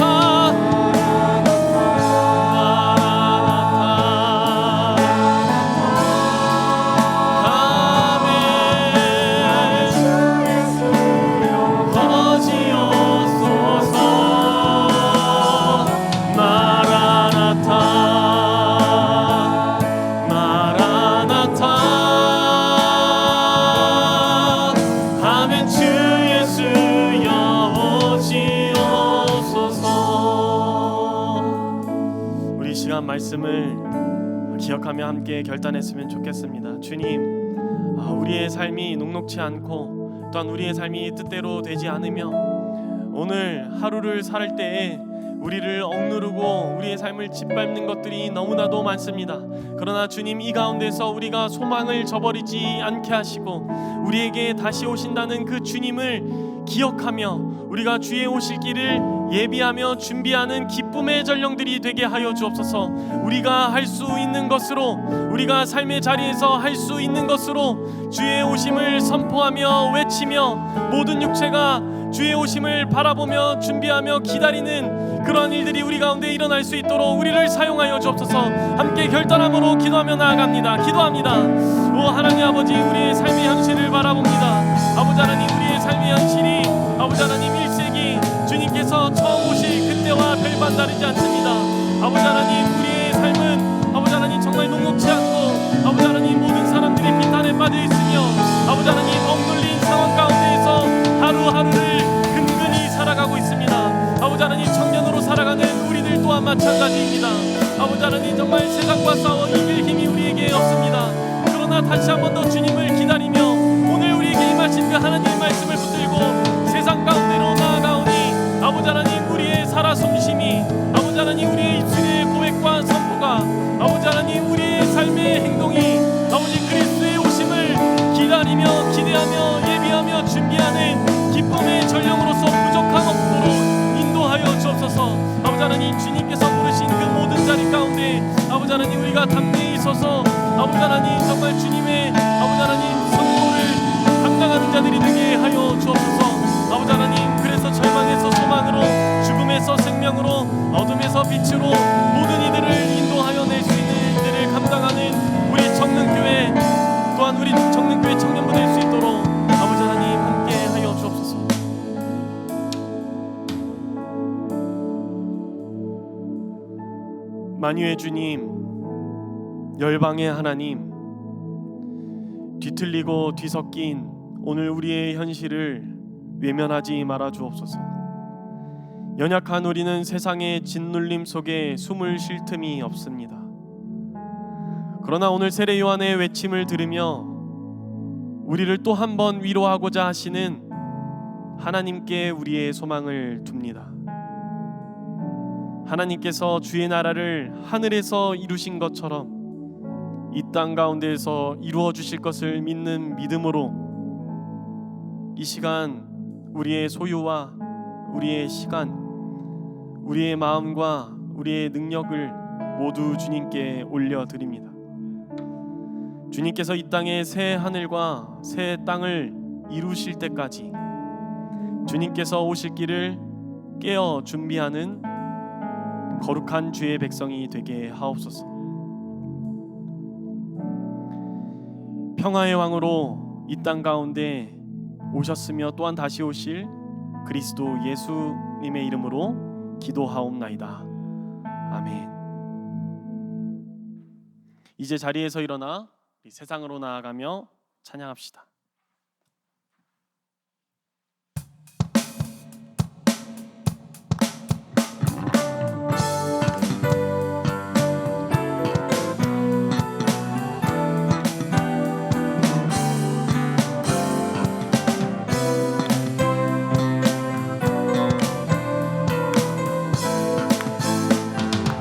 마라나타 아멘. 주 예수여 오시옵소서. 마라나타 마라나타 아멘. 주 예수여 오시옵소서. 우리 이 시간 말씀을 기억하며 함께 결단했으면 좋겠습니다. 주님, 우리의 삶이 녹록지 않고 또한 우리의 삶이 뜻대로 되지 않으며 오늘 하루를 살 때에 우리를 억누르고 우리의 삶을 짓밟는 것들이 너무나도 많습니다. 그러나 주님, 이 가운데서 우리가 소망을 저버리지 않게 하시고 우리에게 다시 오신다는 그 주님을 기억하며 우리가 주의 오실 길을 예비하며 준비하는 기쁨의 전령들이 되게 하여 주옵소서. 우리가 할 수 있는 것으로, 우리가 삶의 자리에서 할 수 있는 것으로 주의 오심을 선포하며 외치며 모든 육체가 주의 오심을 바라보며 준비하며 기다리는 그러한 일들이 우리 가운데 일어날 수 있도록 우리를 사용하여 주옵소서. 함께 결단함으로 기도하며 나아갑니다. 기도합니다. 오 하나님 아버지, 우리의 삶의 현실을 바라봅니다. 아버지 하나님, 우리의 삶의 현실이 아버지 하나님 1세기 주님께서 처음 오실 그때와 별반 다르지 않습니다. 아버지 하나님, 우리의 삶은 아버지 하나님 정말 녹록지 않고 아버지 하나님 모든 사람들이 비탄에 빠져 있으며 아버지 하나님 억눌린 상황 가운데에서 하루하루를 근근히 살아가고 있습니다. 아버지 하나님, 청년으로 살아가는 우리들 또한 마찬가지입니다. 아버지 하나님, 정말 세상과 싸워 이길 힘이 우리에게 없습니다. 그러나 다시 한 번 더 주님을 기다리며 오늘 우리에게 임하신 그 하나님의 말씀을 붙들고 세상 가운데로 나아가오니 아버지 하나님, 우리의 살아 숨심이 아버지 하나님, 우리의 입술의 고백과 선포가 아버지 하나님, 우리의 삶의 행동이 아버지 그리스도의 오심을 기다리며 기대하며 예비하며 준비하는 기쁨의 전령으로서 부족함 없도록 인도하여 주옵소서. 아버지 하나님, 주님께서 부르신 그 모든 자리 가운데 아버지 하나님, 우리가 담대히 서서 아버지 하나님 정말 주님의 아버지 하나님 선고를 감당하는 자들이 되게 하여 주옵소서. 아버지 하나님, 그래서 절망에서 소망으로, 죽음에서 생명으로, 어둠에서 빛으로 모든 이들을 인도하여 낼 수 있는 이들을 감당하는 우리 청년교회 또한 우리 청년교회 청년부 될 수 있도록 아버지 하나님 함께 하여 주옵소서. 만유의 주님, 열방의 하나님, 뒤틀리고 뒤섞인 오늘 우리의 현실을 외면하지 말아 주옵소서. 연약한 우리는 세상의 짓눌림 속에 숨을 쉴 틈이 없습니다. 그러나 오늘 세례 요한의 외침을 들으며 우리를 또 한 번 위로하고자 하시는 하나님께 우리의 소망을 둡니다. 하나님께서 주의 나라를 하늘에서 이루신 것처럼 이 땅 가운데에서 이루어 주실 것을 믿는 믿음으로 이 시간 우리의 소유와 우리의 시간, 우리의 마음과 우리의 능력을 모두 주님께 올려드립니다. 주님께서 이 땅에 새 하늘과 새 땅을 이루실 때까지 주님께서 오실 길을 깨어 준비하는 거룩한 주의 백성이 되게 하옵소서. 평화의 왕으로 이 땅 가운데 오셨으며 또한 다시 오실 그리스도 예수님의 이름으로 기도하옵나이다. 아멘. 이제 자리에서 일어나 우리 세상으로 나아가며 찬양합시다.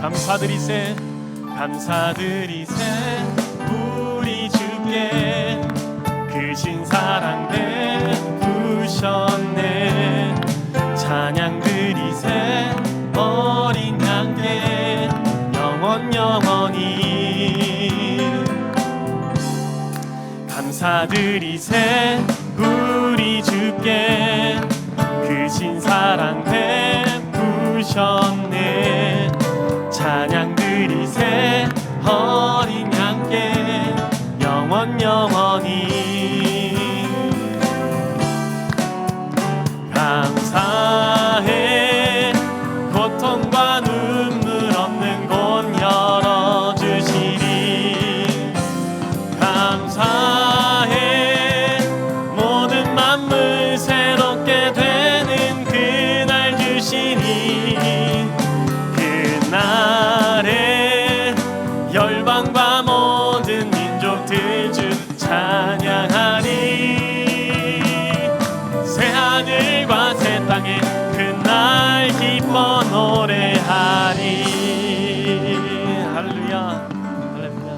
감사드리세 감사드리세 우리 주께 크신 사랑 베푸셨네. 찬양드리세 어린 양께 영원히 감사드리세 우리 주께 크신 사랑 베푸셨네. 찬양드리세 어린 양께 영원히 감사해 고통과 눈물 없는 곳 열어주시리. 감사해 모든 만물 새롭게 되는 그날 주시니. 그날에 열방과 모든 민족들 주 찬양하리. 새하늘과 새 땅에 그날 기뻐 노래하리. 할렐루야 할렐루야.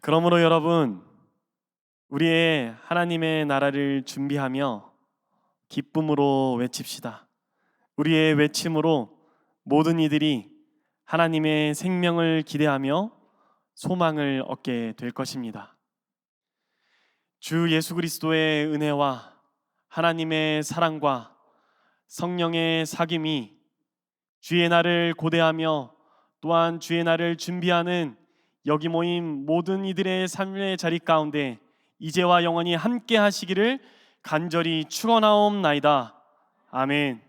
그러므로 여러분, 우리의 하나님의 나라를 준비하며 기쁨으로 외칩시다. 우리의 외침으로 모든 이들이 하나님의 생명을 기대하며 소망을 얻게 될 것입니다. 주 예수 그리스도의 은혜와 하나님의 사랑과 성령의 사귐이 주의 날을 고대하며 또한 주의 날을 준비하는 여기 모인 모든 이들의 삶의 자리 가운데 이제와 영원히 함께 하시기를 간절히 축원하옵나이다. 아멘.